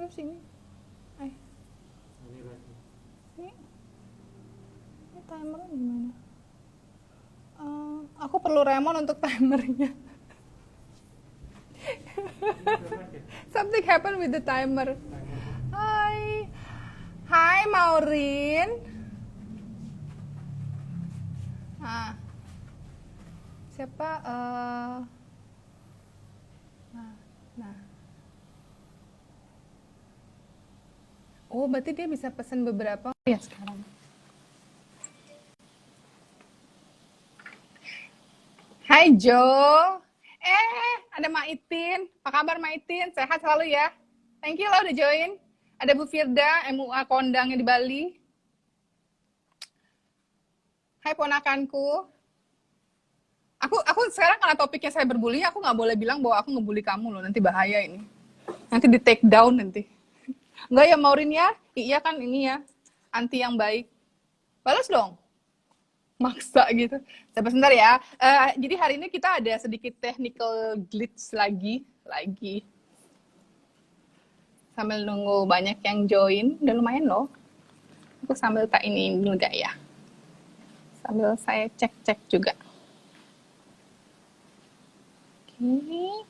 Terus ini, eh, Ini lagi. ini timernya gimana? Aku perlu remote untuk timernya. Something happened with the timer. Hai, hai Maureen. Ah, siapa? Nah. Oh, berarti dia bisa pesan beberapa ya sekarang. Hai Jo. Ada Maitin. Apa kabar Maitin? Sehat selalu ya. Thank you lo udah join. Ada Bu Firda, MUA kondangnya di Bali. Hai ponakanku. Aku sekarang karena topiknya saya berbully, aku nggak boleh bilang bahwa aku ngebully kamu loh. Nanti bahaya ini. Nanti di take down nanti. Enggak ya Maureen ya? Iya kan ini ya. Anti yang baik. Balas dong. Maksa gitu. Sebentar ya. Jadi hari ini kita ada sedikit technical glitch lagi. Sambil nunggu banyak yang join. Udah lumayan loh. Aku sambil tak ini dulu gak ya. Sambil saya cek-cek juga. Oke.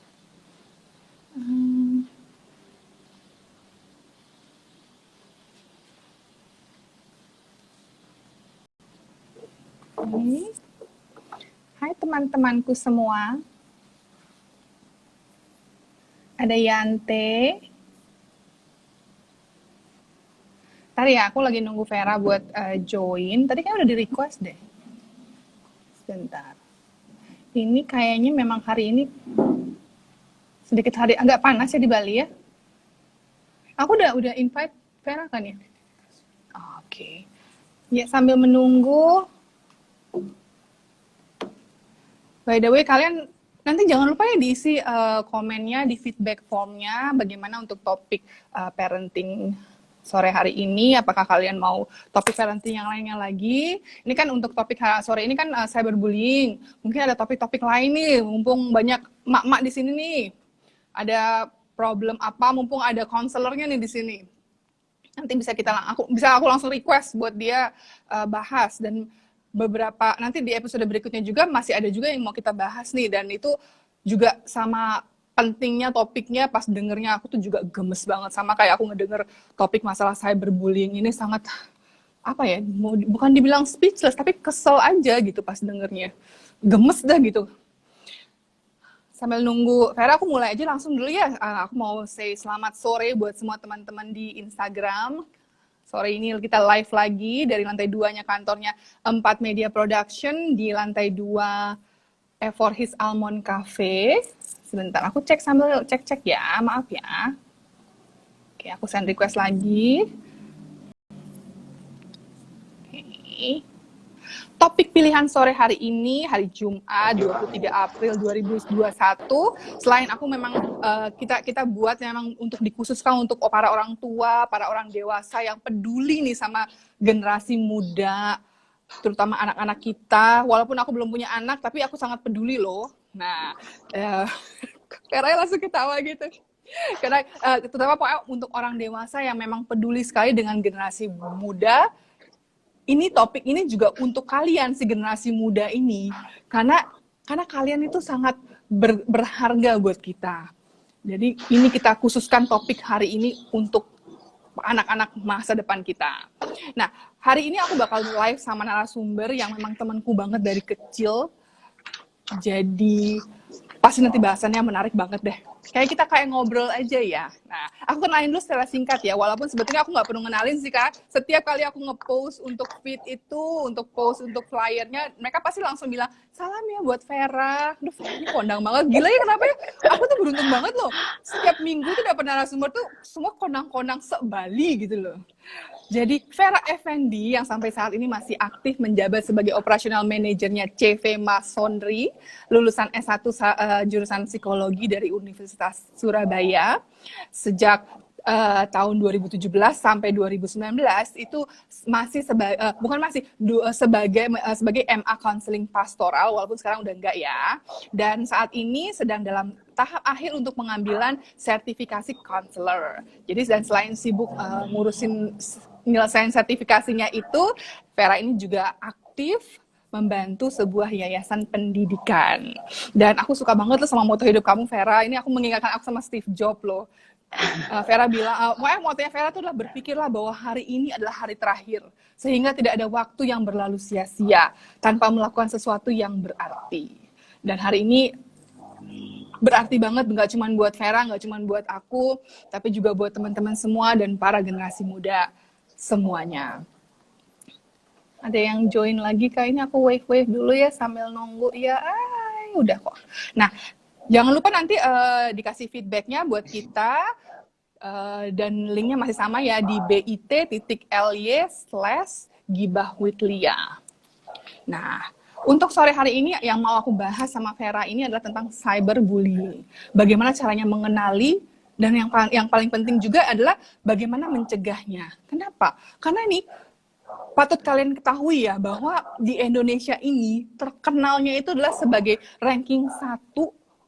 Oke. Hai teman-temanku semua. Ada Yante. Ntar ya, aku lagi nunggu Vera buat join. Tadi kan udah di request deh. Sebentar. Ini kayaknya memang hari ini sedikit hari agak panas ya di Bali ya. Aku udah invite Vera kan ya? Oke. Ya sambil menunggu. By the way, kalian nanti jangan lupa ya diisi komennya di feedback formnya bagaimana untuk topik parenting sore hari ini. Apakah kalian mau topik parenting yang lainnya lagi? Ini kan untuk topik sore ini kan cyberbullying. Mungkin ada topik-topik lain nih, mumpung banyak mak-mak di sini nih. Ada problem apa, mumpung ada konselornya nih di sini. Nanti bisa aku langsung request buat dia bahas, dan beberapa nanti di episode berikutnya juga masih ada juga yang mau kita bahas nih, dan itu juga sama pentingnya topiknya. Pas dengernya aku tuh juga gemes banget, sama kayak aku ngedenger topik masalah cyberbullying ini. Sangat apa ya, bukan dibilang speechless tapi kesel aja gitu pas dengernya, gemes dah gitu. Sambil nunggu Vera, aku mulai aja langsung dulu ya. Aku mau say selamat sore buat semua teman-teman di Instagram. Sore ini kita live lagi dari lantai 2-nya kantornya 4 Media Production di lantai 2 For His Almond Cafe. Sebentar, aku cek sambil cek-cek ya, maaf ya. Oke, aku send request lagi. Oke. Topik pilihan sore hari ini, hari Jumat 23 April 2021. Selain aku memang kita buat memang untuk dikhususkan untuk para orang tua, para orang dewasa yang peduli nih sama generasi muda, terutama anak-anak kita. Walaupun aku belum punya anak, tapi aku sangat peduli loh. Nah, karena langsung ketawa gitu. Karena terutama untuk orang dewasa yang memang peduli sekali dengan generasi muda. Ini topik ini juga untuk kalian, si generasi muda ini, karena kalian itu sangat berharga buat kita. Jadi ini kita khususkan topik hari ini untuk anak-anak masa depan kita. Nah, hari ini aku bakal live sama narasumber yang memang temanku banget dari kecil. Jadi pasti nanti bahasannya menarik banget deh. Kayak ngobrol aja ya. Nah, aku kenalin dulu secara singkat ya. Walaupun sebetulnya aku nggak perlu ngenalin sih, Kak. Setiap kali aku nge-post untuk feed itu, untuk post untuk flyernya, mereka pasti langsung bilang, salam ya buat Vera. Aduh, Vera ini kondang banget. Gila ya, kenapa ya? Aku tuh beruntung banget loh. Setiap minggu tuh dapet narasumber tuh semua kondang-kondang se-Bali gitu loh. Jadi Vera Effendi yang sampai saat ini masih aktif menjabat sebagai operational manajernya CV Masonry, lulusan S1 jurusan psikologi dari Universitas Surabaya. Sejak tahun 2017 sampai 2019 itu masih sebagai MA Counseling Pastoral, walaupun sekarang udah enggak ya. Dan saat ini sedang dalam tahap akhir untuk pengambilan sertifikasi counselor. Jadi dan selain sibuk ngurusin nyelesain sertifikasinya itu, Vera ini juga aktif membantu sebuah yayasan pendidikan. Dan aku suka banget loh sama moto hidup kamu, Vera. Ini aku mengingatkan aku sama Steve Jobs loh. Vera bilang, motonya Vera itu adalah berpikirlah bahwa hari ini adalah hari terakhir, sehingga tidak ada waktu yang berlalu sia-sia tanpa melakukan sesuatu yang berarti. Dan hari ini berarti banget, nggak cuma buat Vera, nggak cuma buat aku, tapi juga buat teman-teman semua dan para generasi muda semuanya. Ada yang join lagi, Kak? Ini aku wave dulu ya sambil nunggu ya. Udah kok. Nah, jangan lupa nanti dikasih feedbacknya buat kita, dan linknya masih sama ya di bit.ly/gibahwithlia. Nah, untuk sore hari ini yang mau aku bahas sama Vera ini adalah tentang cyberbullying. Bagaimana caranya mengenali, dan yang paling penting juga adalah bagaimana mencegahnya. Kenapa? Karena ini patut kalian ketahui ya, bahwa di Indonesia ini terkenalnya itu adalah sebagai ranking 1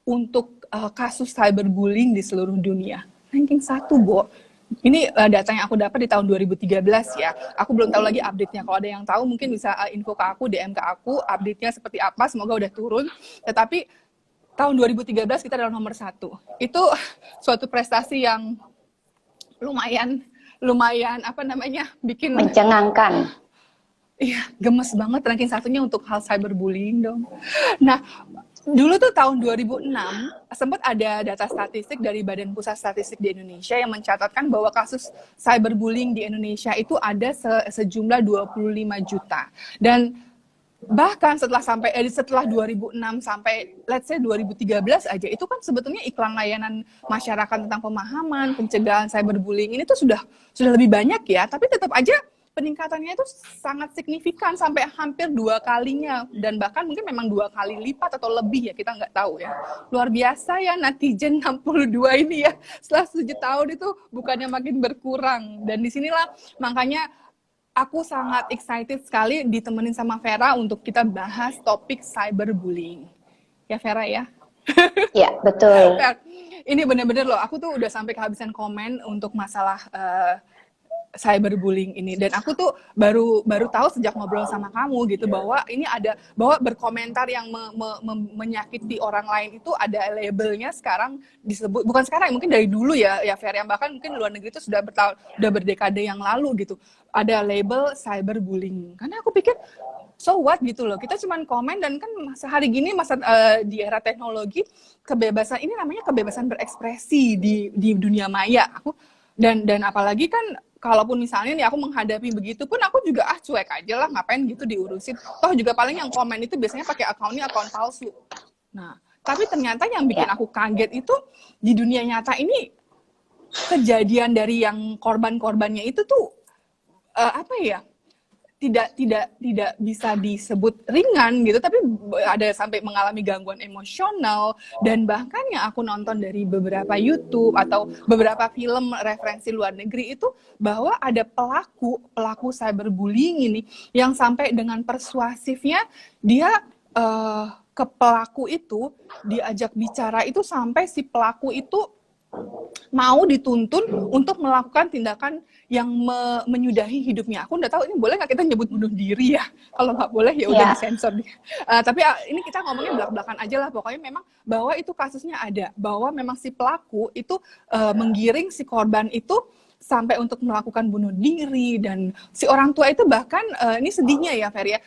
untuk kasus cyberbullying di seluruh dunia. Ranking 1, Bo. Ini data yang aku dapat di tahun 2013 ya. Aku belum tahu lagi update-nya. Kalau ada yang tahu mungkin bisa info ke aku, DM ke aku, update-nya seperti apa, semoga udah turun. Tetapi tahun 2013 kita adalah nomor 1. Itu suatu prestasi yang lumayan bikin mencengangkan. Iya, gemes banget ranking 1-nya untuk hal cyberbullying dong. Nah, dulu tuh tahun 2006 sempat ada data statistik dari Badan Pusat Statistik di Indonesia yang mencatatkan bahwa kasus cyberbullying di Indonesia itu ada sejumlah 25 juta. Dan bahkan setelah 2006 sampai let's say 2013 aja, itu kan sebetulnya iklan layanan masyarakat tentang pemahaman pencegahan cyberbullying ini tuh sudah lebih banyak ya, tapi tetap aja peningkatannya itu sangat signifikan sampai hampir 2 kalinya, dan bahkan mungkin memang 2 kali lipat atau lebih ya, kita nggak tahu ya. Luar biasa ya netizen 62 ini ya, setelah 7 tahun itu bukannya makin berkurang. Dan disinilah makanya aku sangat excited sekali ditemenin sama Vera untuk kita bahas topik cyberbullying. Ya Vera ya? Ya, betul. Ini bener-bener loh, aku tuh udah sampai kehabisan komen untuk masalah cyberbullying ini, dan aku tuh baru tahu sejak ngobrol sama kamu gitu, bahwa ini ada, bahwa berkomentar yang menyakiti orang lain itu ada labelnya sekarang disebut, bukan sekarang, mungkin dari dulu ya Fer, yang bahkan mungkin di luar negeri itu sudah berdekade yang lalu gitu, ada label cyberbullying. Karena aku pikir so what gitu loh, kita cuman komen, dan kan sehari gini di era teknologi, kebebasan ini namanya kebebasan berekspresi di dunia maya. Dan apalagi kan kalaupun misalnya nih aku menghadapi begitu pun, aku juga cuek aja lah, ngapain gitu diurusin. Toh juga paling yang komen itu biasanya pakai akunnya akun palsu. Nah, tapi ternyata yang bikin aku kaget itu di dunia nyata ini, kejadian dari yang korban-korbannya itu tuh tidak bisa disebut ringan gitu, tapi ada sampai mengalami gangguan emosional. Dan bahkan yang aku nonton dari beberapa YouTube atau beberapa film referensi luar negeri itu, bahwa ada pelaku cyberbullying ini yang sampai dengan persuasifnya dia ke pelaku itu diajak bicara itu sampai si pelaku itu mau dituntun untuk melakukan tindakan yang menyudahi hidupnya. Aku nggak tahu ini boleh nggak kita nyebut bunuh diri ya. Kalau nggak boleh ya udah disensor. Tapi ini kita ngomongnya belak-belakan aja lah. Pokoknya memang bahwa itu kasusnya ada. Bahwa memang si pelaku itu menggiring si korban itu sampai untuk melakukan bunuh diri. Dan si orang tua itu bahkan, ini sedihnya ya Fer ya,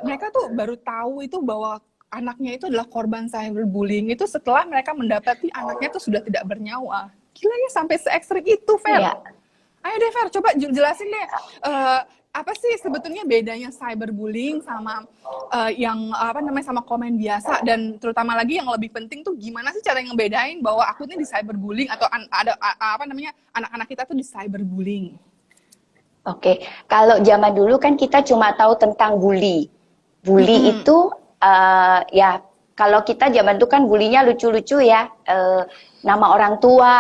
mereka tuh baru tahu itu bahwa anaknya itu adalah korban cyberbullying itu setelah mereka mendapati anaknya itu sudah tidak bernyawa. Gila ya, sampai se-ekstrim itu, Fer. Iya. Ayo deh, Fer, coba jelasin deh. Apa sih sebetulnya bedanya cyberbullying sama sama komen biasa, dan terutama lagi yang lebih penting tuh gimana sih cara ngebedain bahwa aku ini di cyberbullying atau anak-anak kita tuh di cyberbullying. Oke, kalau zaman dulu kan kita cuma tahu tentang bully. Bully itu ya kalau kita zaman itu kan bulinya lucu-lucu ya, nama orang tua,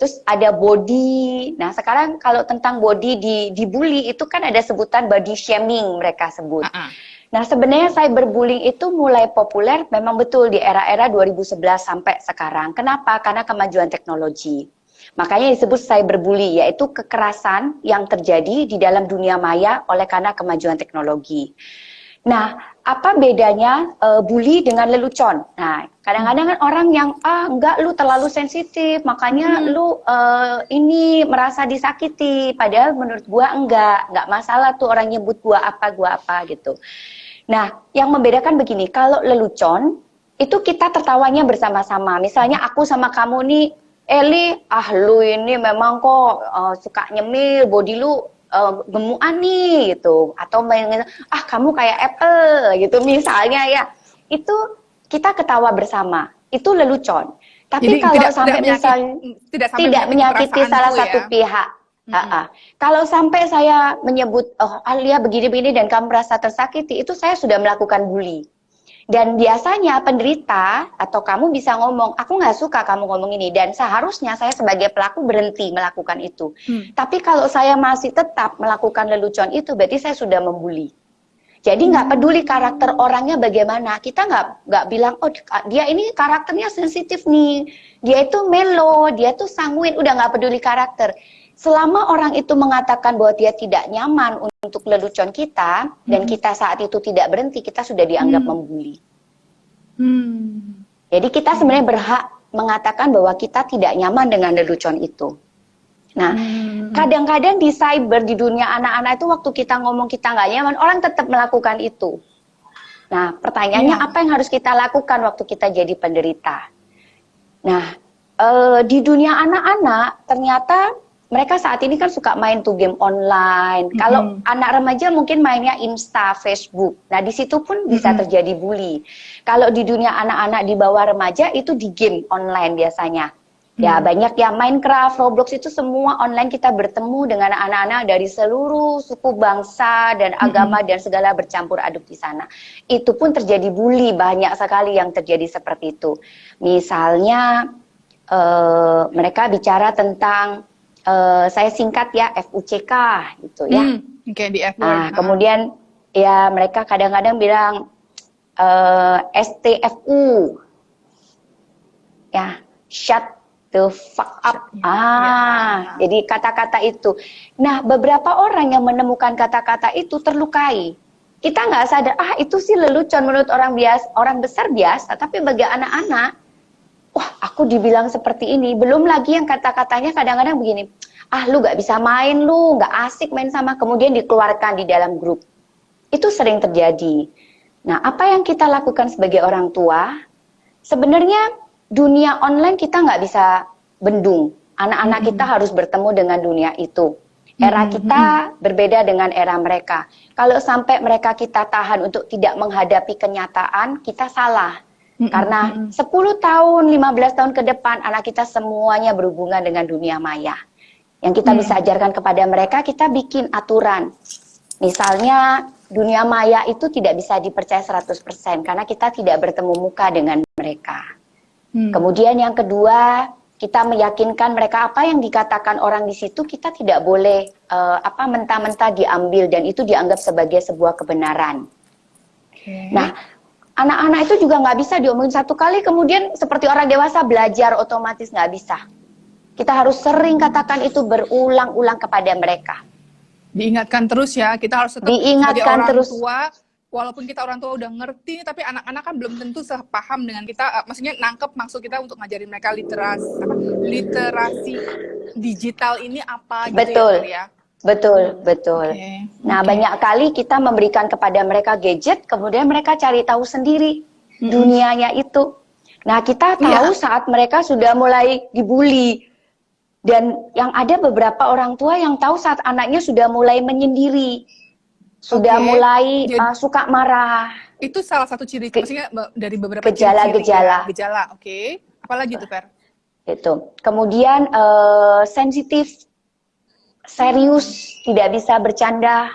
Terus ada body. Nah, sekarang kalau tentang body dibully itu kan ada sebutan body shaming mereka sebut. Nah, sebenarnya cyberbullying itu mulai populer memang betul di era-era 2011 sampai sekarang. Kenapa? Karena kemajuan teknologi. Makanya disebut cyberbully, yaitu kekerasan yang terjadi di dalam dunia maya oleh karena kemajuan teknologi. Nah, apa bedanya bully dengan lelucon? Nah, kadang-kadang kan orang yang enggak, lu terlalu sensitif, makanya lu ini merasa disakiti. Padahal menurut gua enggak masalah tuh orang nyebut gua apa gitu. Nah, yang membedakan begini, kalau lelucon itu kita tertawanya bersama-sama. Misalnya aku sama kamu nih, Eli, lu ini memang kok suka nyemil, body lu gemukan nih gitu, atau kamu kayak apple gitu misalnya ya, itu kita ketawa bersama, itu lelucon. Tapi jadi, kalau sampai misalnya tidak menyakiti salah satu pihak, kalau sampai saya menyebut Alia begini-begini dan kamu merasa tersakiti, itu saya sudah melakukan bully. Dan biasanya penderita atau kamu bisa ngomong, aku nggak suka kamu ngomong ini, dan seharusnya saya sebagai pelaku berhenti melakukan itu. Tapi kalau saya masih tetap melakukan lelucon itu, berarti saya sudah membuli. Jadi nggak peduli karakter orangnya bagaimana, kita nggak bilang, oh dia ini karakternya sensitif nih, dia itu melo, dia tuh sanguin, udah nggak peduli karakter. Selama orang itu mengatakan bahwa dia tidak nyaman untuk lelucon kita, dan kita saat itu tidak berhenti, kita sudah dianggap membuli. Jadi kita sebenarnya berhak mengatakan bahwa kita tidak nyaman dengan lelucon itu. Nah, kadang-kadang di cyber, di dunia anak-anak itu waktu kita ngomong kita nggak nyaman, orang tetap melakukan itu. Nah, pertanyaannya apa yang harus kita lakukan waktu kita jadi penderita? Nah, di dunia anak-anak ternyata mereka saat ini kan suka main tuh game online. Kalau anak remaja mungkin mainnya Insta, Facebook. Nah, di situ pun bisa terjadi bully. Kalau di dunia anak-anak di bawah remaja itu di game online biasanya. Ya, banyak ya Minecraft, Roblox itu semua online, kita bertemu dengan anak-anak dari seluruh suku bangsa dan agama dan segala bercampur aduk di sana. Itu pun terjadi bully, banyak sekali yang terjadi seperti itu. Misalnya mereka bicara tentang saya singkat ya FUCK gitu ya. Di F-word. Nah, kemudian ya mereka kadang-kadang bilang STFU. Ya, shut the fuck up. Jadi kata-kata itu. Nah, beberapa orang yang menemukan kata-kata itu terlukai. Kita nggak sadar, itu sih lelucon menurut orang besar biasa, tapi bagi anak-anak, wah, aku dibilang seperti ini. Belum lagi yang kata-katanya kadang-kadang begini, lu gak bisa main, lu gak asik main sama, kemudian dikeluarkan di dalam grup. Itu sering terjadi. Nah, apa yang kita lakukan sebagai orang tua, sebenarnya dunia online kita nggak bisa bendung. Anak-anak kita harus bertemu dengan dunia itu. Era kita berbeda dengan era mereka. Kalau sampai mereka kita tahan untuk tidak menghadapi kenyataan, kita salah. Karena 10 tahun, 15 tahun ke depan, anak kita semuanya berhubungan dengan dunia maya. Yang kita bisa ajarkan kepada mereka, kita bikin aturan. Misalnya, dunia maya itu tidak bisa dipercaya 100%, karena kita tidak bertemu muka dengan mereka. Kemudian yang kedua, kita meyakinkan mereka apa yang dikatakan orang di situ, kita tidak boleh mentah-mentah diambil, dan itu dianggap sebagai sebuah kebenaran. Nah, anak-anak itu juga nggak bisa diomongin satu kali, kemudian seperti orang dewasa belajar otomatis, nggak bisa. Kita harus sering katakan itu berulang-ulang kepada mereka. Diingatkan terus ya, kita harus tetap sebagai orang tua, walaupun kita orang tua udah ngerti, tapi anak-anak kan belum tentu sepaham dengan kita, maksudnya nangkep maksud kita untuk ngajarin mereka literasi digital ini apa gitu ya. Betul. Nah, banyak kali kita memberikan kepada mereka gadget, kemudian mereka cari tahu sendiri dunianya itu. Nah, kita tahu saat mereka sudah mulai dibully. Dan yang ada beberapa orang tua yang tahu saat anaknya sudah mulai menyendiri. Sudah mulai suka marah. Itu salah satu ciri, maksudnya dari beberapa gejala-gejala. Oke. Apalagi tuh, Per? Itu. Kemudian sensitif, serius, tidak bisa bercanda.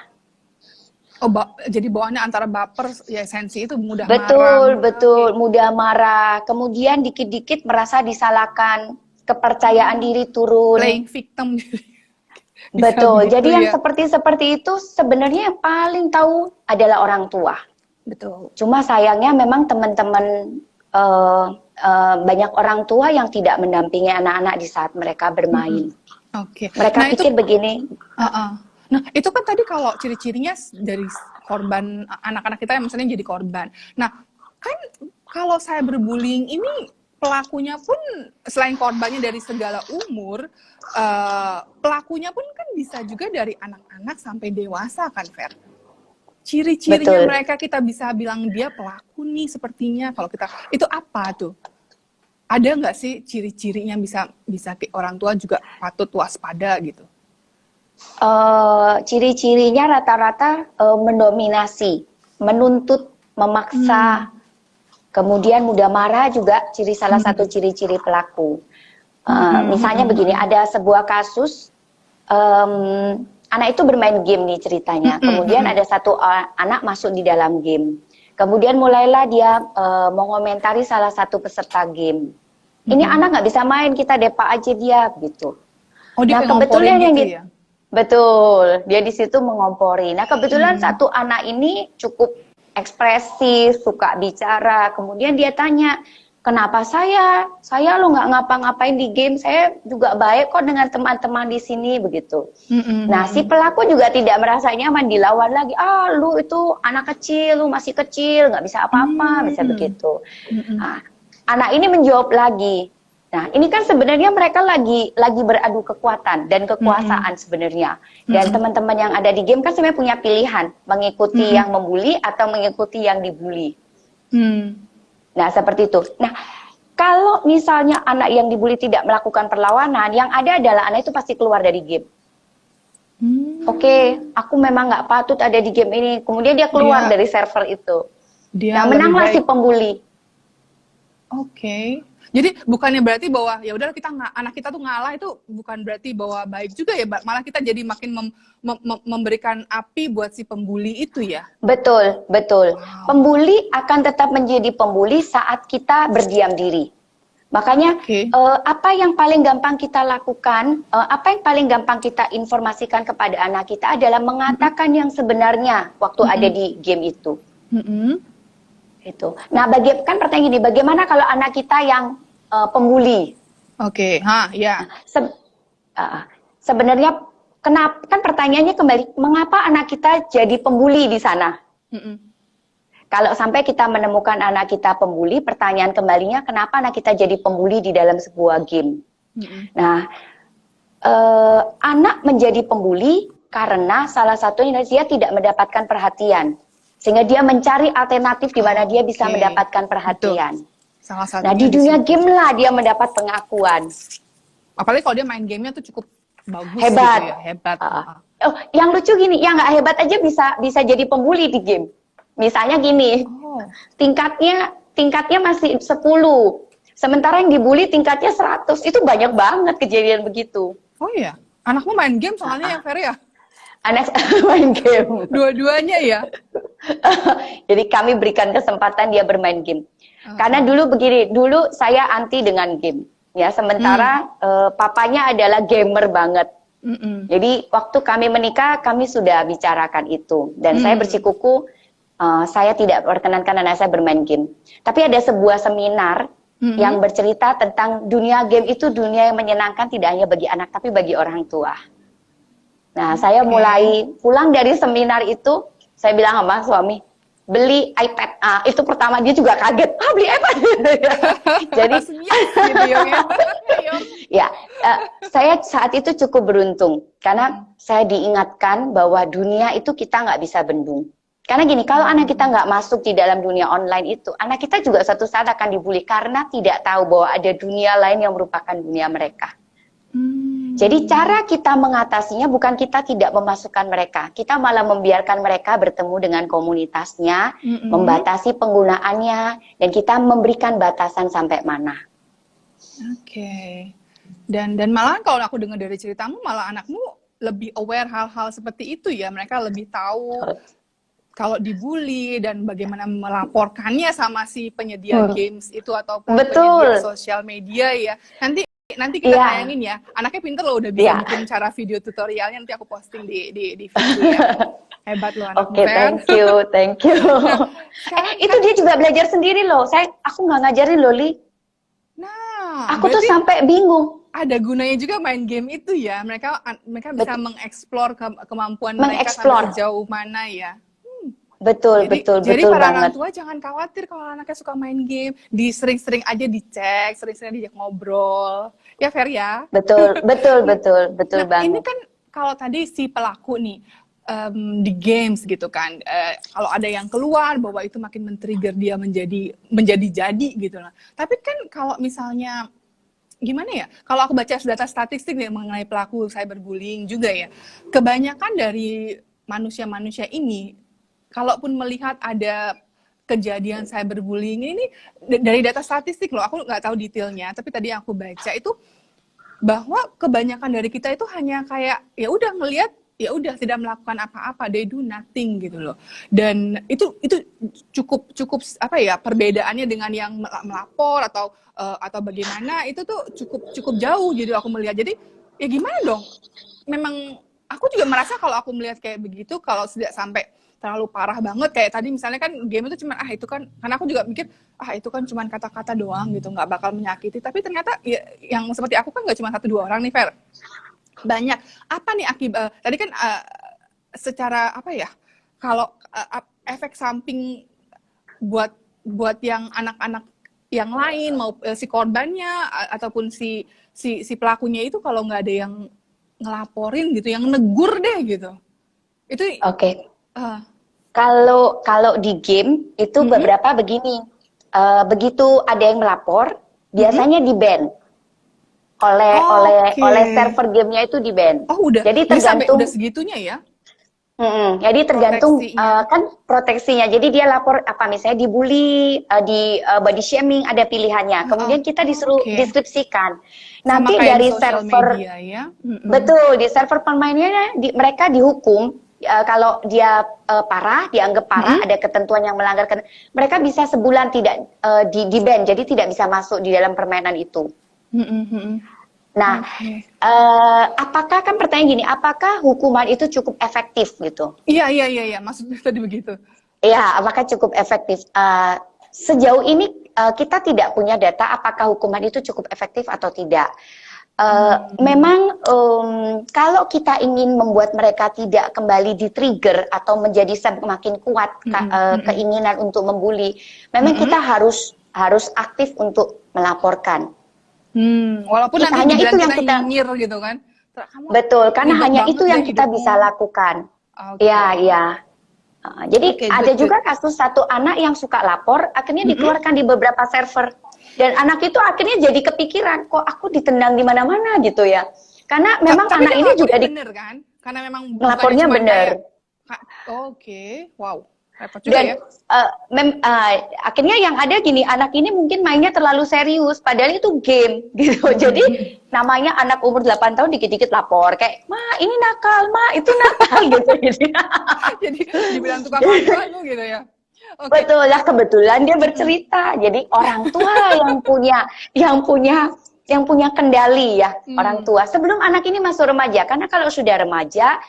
Jadi bawaannya antara baper, ya sensi itu mudah marah. Betul, mudah marah. Kemudian dikit-dikit merasa disalahkan. kepercayaan diri turun. Playing victim. Betul. Begitu Jadi yang ya. seperti itu sebenarnya yang paling tahu adalah orang tua. Betul. Cuma sayangnya memang teman-teman banyak orang tua yang tidak mendampingi anak-anak di saat mereka bermain. Oke. Mereka Nah, pikir begini. Nah, itu kan tadi kalau ciri-cirinya dari korban, anak-anak kita yang misalnya jadi korban. Nah, kan kalau cyberbullying ini pelakunya pun selain korbannya dari segala umur, pelakunya pun kan bisa juga dari anak-anak sampai dewasa kan, Fer? Ciri-cirinya Betul. mereka kita bisa bilang dia pelaku nih sepertinya. Kalau kita itu apa tuh? Ada nggak sih ciri-cirinya bisa orang tua juga patut waspada gitu? Ciri-cirinya rata-rata mendominasi, menuntut, memaksa, kemudian mudah marah juga salah satu ciri-ciri pelaku. Misalnya begini, ada sebuah kasus anak itu bermain game nih ceritanya. Kemudian ada satu anak masuk di dalam game. Kemudian mulailah dia mengomentari salah satu peserta game. Ini anak nggak bisa main, kita depak aja dia gitu. Oh, dia nah kebetulan gitu yang ya? Betul, dia di situ mengompori. Nah kebetulan satu anak ini cukup ekspresif, suka bicara. Kemudian dia tanya, kenapa saya lo nggak ngapa-ngapain di game, saya juga baik kok dengan teman-teman di sini begitu. Nah si pelaku juga tidak merasa nyaman, dilawan lagi, lu itu anak kecil, lu masih kecil, nggak bisa apa-apa, bisa begitu. Nah, anak ini menjawab lagi. Nah, ini kan sebenarnya mereka lagi beradu kekuatan dan kekuasaan sebenarnya. Dan teman-teman yang ada di game kan sebenarnya punya pilihan, mengikuti yang membuli atau mengikuti yang dibully. Nah, seperti itu. Nah, kalau misalnya anak yang dibully tidak melakukan perlawanan, yang ada adalah anak itu pasti keluar dari game. Oke, aku memang nggak patut ada di game ini. Kemudian dia keluar dari server itu. Nah, menanglah si pembuli. Oke. Jadi bukannya berarti bahwa ya udahlah anak kita tuh ngalah, itu bukan berarti bahwa baik juga ya, malah kita jadi makin memberikan api buat si pembuli itu ya. Betul, betul. Wow. Pembuli akan tetap menjadi pembuli saat kita berdiam diri. Makanya apa yang paling gampang kita lakukan, apa yang paling gampang kita informasikan kepada anak kita adalah mengatakan yang sebenarnya waktu ada di game itu. Itu. Nah, kan pertanyaan ini, bagaimana kalau anak kita yang pembuli? Oke, ya. Sebenarnya kenapa? Kan pertanyaannya kembali, mengapa anak kita jadi pembuli di sana? Kalau sampai kita menemukan anak kita pembuli, pertanyaan kembalinya, kenapa anak kita jadi pembuli di dalam sebuah game? Nah, anak menjadi pembuli karena salah satunya dia tidak mendapatkan perhatian. Sehingga dia mencari alternatif di mana dia bisa mendapatkan perhatian. Nah, di dunia game lah dia mendapat pengakuan. Apalagi kalau dia main gamenya tuh cukup bagus. Hebat. Gitu ya. Hebat. Yang lucu gini, yang nggak hebat aja bisa jadi pembuli di game. Misalnya gini, tingkatnya masih 10. Sementara yang dibully tingkatnya 100. Itu banyak banget kejadian begitu. Oh iya? Anakmu main game soalnya ya, Ferry ya? Anak main game. Dua-duanya ya? Jadi kami berikan kesempatan dia bermain game. Karena dulu saya anti dengan game. Ya, sementara papanya adalah gamer banget. Jadi waktu kami menikah, kami sudah bicarakan itu. Dan saya bersikuku, saya tidak perkenankan anak saya bermain game. Tapi ada sebuah seminar yang bercerita tentang dunia game itu dunia yang menyenangkan tidak hanya bagi anak, tapi bagi orang tua. Nah, saya mulai pulang dari seminar itu, saya bilang sama suami, beli iPad. Itu pertama dia juga kaget. Beli iPad. Jadi, saya saat itu cukup beruntung. Karena saya diingatkan bahwa dunia itu kita nggak bisa bendung. Karena gini, kalau anak kita nggak masuk di dalam dunia online itu, anak kita juga suatu saat akan dibully karena tidak tahu bahwa ada dunia lain yang merupakan dunia mereka. Jadi cara kita mengatasinya bukan kita tidak memasukkan mereka, kita malah membiarkan mereka bertemu dengan komunitasnya, membatasi penggunaannya, dan kita memberikan batasan sampai mana. Oke. Dan malah kalau aku dengar dari ceritamu, malah anakmu lebih aware hal-hal seperti itu ya, mereka lebih tahu kalau dibully dan bagaimana melaporkannya sama si penyedia games itu ataupun penyedia sosial media ya. Nanti Nanti kita tayangin ya. Anaknya pinter loh, udah bisa bikin cara video tutorialnya, nanti aku posting di video ya. Hebat loh anakmu. Oke, thank you. Nah, itu dia juga belajar sendiri loh. Aku nggak ngajarin loh, Li. Nah, aku tuh sampai bingung. Ada gunanya juga main game itu ya. Mereka bisa mengeksplor kemampuan mereka sampai sejauh mana ya. Betul, jadi betul para banget. orang tua jangan khawatir kalau anaknya suka main game, sering-sering aja dicek, sering-sering diajak ngobrol. Ya Fer ya? Betul banget. Ini kan kalau tadi si pelaku nih di games gitu kan, kalau ada yang keluar bahwa itu makin men-trigger dia menjadi gitu lah. Tapi kan kalau misalnya gimana ya? Kalau aku baca data statistik nih mengenai pelaku cyberbullying juga ya, kebanyakan dari manusia-manusia ini kalaupun melihat ada kejadian cyberbullying ini dari data statistik loh, aku nggak tahu detailnya, tapi tadi aku baca itu bahwa kebanyakan dari kita itu hanya kayak ya udah ngelihat, ya udah tidak melakukan apa-apa, they do nothing gitu loh. Dan itu cukup apa ya, perbedaannya dengan yang melapor atau bagaimana itu tuh cukup jauh gitu aku melihat. Jadi ya gimana dong? Memang aku juga merasa kalau aku melihat kayak begitu, kalau tidak sampai terlalu parah banget kayak tadi misalnya kan game itu cuma itu kan, karena aku juga mikir itu kan cuma kata-kata doang gitu, nggak bakal menyakiti, tapi ternyata ya, yang seperti aku kan nggak cuma 1-2 orang nih Fer, banyak. Apa nih akibat tadi kan secara apa ya, kalau efek samping buat yang anak-anak yang lain mau si korbannya ataupun si pelakunya itu kalau nggak ada yang ngelaporin gitu, yang negur deh gitu, itu Kalau di game itu beberapa begini, begitu ada yang melapor, biasanya di-ban oleh server gamenya itu di-ban. Jadi tergantung udah segitunya ya. Jadi tergantung kan proteksinya. Jadi dia lapor apa misalnya dibully, di body shaming, ada pilihannya. Kemudian kita disuruh deskripsikan. Nanti dari server media, ya? Betul, di server pemainnya mereka dihukum. Kalau dia dianggap parah, ada ketentuan yang melanggar, mereka bisa sebulan tidak di-ban, jadi tidak bisa masuk di dalam permainan itu. Nah, apakah kan pertanyaan gini, apakah hukuman itu cukup efektif gitu? Iya, maksudnya tadi begitu. Iya, apakah cukup efektif? Sejauh ini kita tidak punya data apakah hukuman itu cukup efektif atau tidak. Memang kalau kita ingin membuat mereka tidak kembali di-trigger atau menjadi semakin kuat keinginan untuk membuli, memang kita harus aktif untuk melaporkan. Walaupun nanti hanya itu yang kita nyinyir gitu kan. Betul, karena hanya itu yang kita bisa lakukan. Iya. Jadi ada juga kasus satu anak yang suka lapor, akhirnya dikeluarkan di beberapa server. Dan anak itu akhirnya jadi kepikiran, kok aku ditendang di mana-mana gitu ya. Karena memang anak ini juga bener kan? Karena memang ngelapornya bener. Wow. Repot juga. Dan akhirnya yang ada gini, anak ini mungkin mainnya terlalu serius, padahal itu game gitu. Jadi namanya anak umur 8 tahun dikit-dikit lapor kayak, "Ma, ini nakal, Ma, itu nakal." gitu. Jadi dibilang tukang nakal gitu ya. Betul lah, kebetulan dia bercerita. Jadi orang tua yang punya kendali ya, orang tua sebelum anak ini masuk remaja. Karena kalau sudah remaja,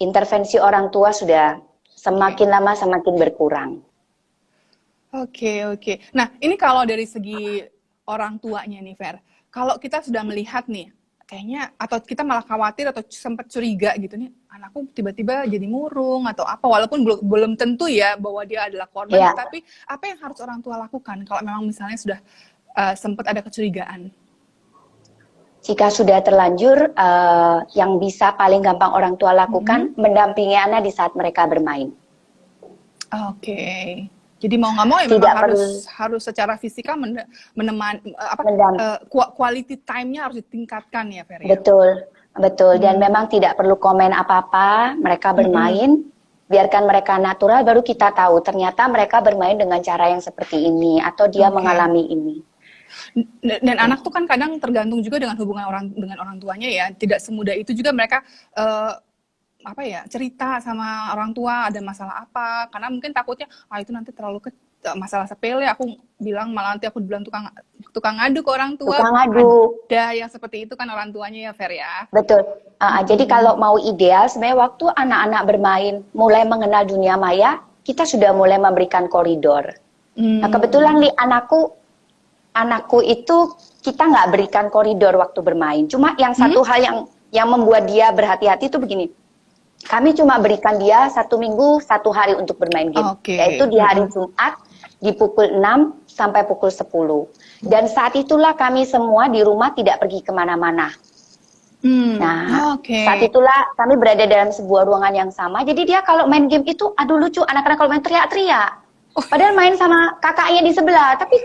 intervensi orang tua sudah semakin lama semakin berkurang. Oke. Nah, ini kalau dari segi orang tuanya nih, Fer. Kalau kita sudah melihat nih, kayaknya atau kita malah khawatir atau sempat curiga gitu nih, anakku tiba-tiba jadi murung atau apa, walaupun belum tentu ya bahwa dia adalah korban, tapi apa yang harus orang tua lakukan kalau memang misalnya sudah sempat ada kecurigaan? Jika sudah terlanjur, yang bisa paling gampang orang tua lakukan mendampingi anak di saat mereka bermain. Jadi mau nggak mau ya memang harus secara fisikal quality time-nya harus ditingkatkan ya, Fer. Betul. Dan memang tidak perlu komen apa-apa, mereka bermain, biarkan mereka natural, baru kita tahu ternyata mereka bermain dengan cara yang seperti ini atau dia mengalami ini. Dan anak tuh kan kadang tergantung juga dengan hubungan dengan orang tuanya ya. Tidak semudah itu juga mereka cerita sama orang tua ada masalah apa, karena mungkin takutnya itu nanti masalah sepele, aku bilang malah nanti aku bilang tukang ngadu ke orang tua. Tukang ngadu. Ada yang seperti itu kan orang tuanya ya, Fer ya. Betul. Jadi kalau mau ideal, sebenarnya waktu anak-anak bermain, mulai mengenal dunia maya, kita sudah mulai memberikan koridor. Nah kebetulan anakku itu kita nggak berikan koridor waktu bermain. Cuma yang satu hal yang membuat dia berhati-hati itu begini. Kami cuma berikan dia 1 minggu 1 hari untuk bermain game, yaitu di hari Jumat di pukul 6 sampai pukul 10. Dan saat itulah kami semua di rumah tidak pergi kemana-mana. Saat itulah kami berada dalam sebuah ruangan yang sama. Jadi dia kalau main game itu, aduh lucu, anak-anak kalau main teriak-teriak. Padahal main sama kakaknya di sebelah, tapi